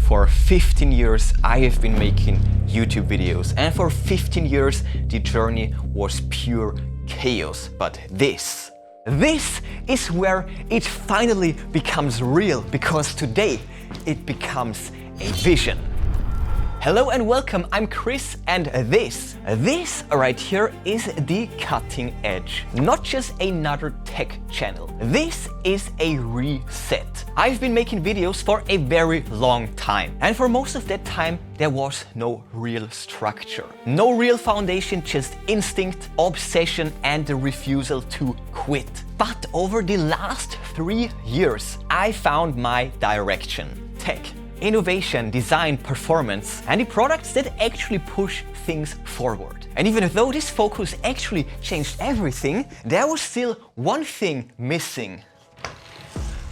For 15 years I have been making YouTube videos, and for 15 years the journey was pure chaos. But this is where it finally becomes real, because today it becomes a vision. Hello and welcome, I'm Chris, and this right here is The Cutting Edge. Not just another tech channel. This is a reset. I've been making videos for a very long time, and for most of that time there was no real structure. No real foundation, just instinct, obsession and the refusal to quit. But over the last 3 years I found my direction. Tech, innovation, design, performance, and the products that actually push things forward. And even though this focus actually changed everything, there was still one thing missing.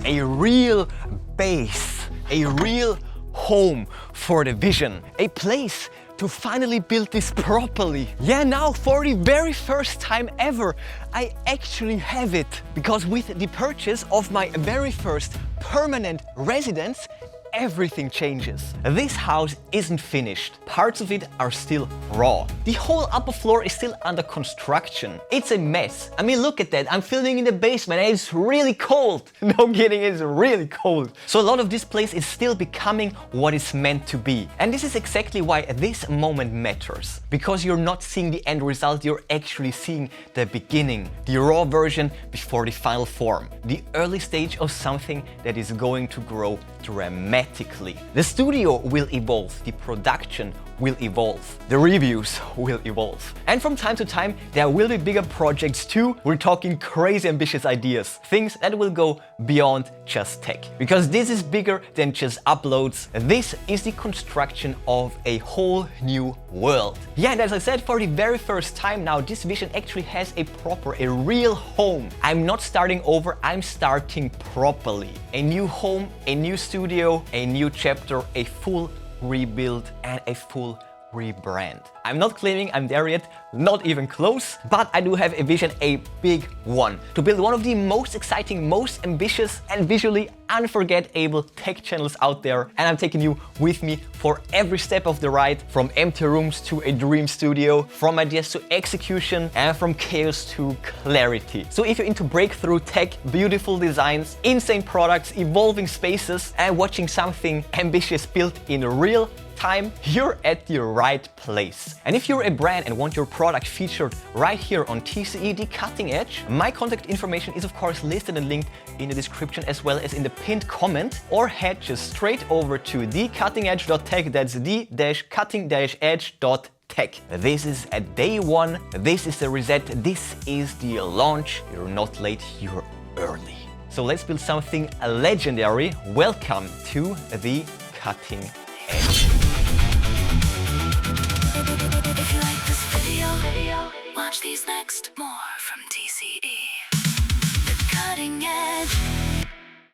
A real base, a real home for the vision, a place to finally build this properly. Yeah, now for the very first time ever, I actually have it. Because with the purchase of my very first permanent residence, everything changes. This house isn't finished. Parts of it are still raw. The whole upper floor is still under construction. It's a mess. I mean, look at that. I'm filming in the basement and it's really cold. No kidding, it's really cold. So a lot of this place is still becoming what it's meant to be. And this is exactly why this moment matters. Because you're not seeing the end result, you're actually seeing the beginning, the raw version before the final form. The early stage of something that is going to grow dramatically. The studio will evolve, the production will evolve, the reviews will evolve. And from time to time, there will be bigger projects too. We're talking crazy ambitious ideas, things that will go beyond just tech. Because this is bigger than just uploads. This is the construction of a whole new world. Yeah, and as I said, for the very first time now, this vision actually has a real home. I'm not starting over, I'm starting properly. A new home, a new studio, a new chapter, a full rebuild and a full rebrand. I'm not claiming I'm there yet, not even close, but I do have a vision, a big one, to build one of the most exciting, most ambitious and visually unforgettable tech channels out there. And I'm taking you with me for every step of the ride, from empty rooms to a dream studio, from ideas to execution, and from chaos to clarity. So if you're into breakthrough tech, beautiful designs, insane products, evolving spaces, and watching something ambitious built in real time, you're at the right place. And if you're a brand and want your product featured right here on TCE, The Cutting Edge, my contact information is of course listed and linked in the description as well as in the pinned comment, or head just straight over to thecuttingedge.tech. That's the-cutting-edge.tech. This is at day one, this is the reset, this is the launch. You're not late, you're early. So let's build something legendary. Welcome to The Cutting Edge. If you like this video, watch these next. More from TCE.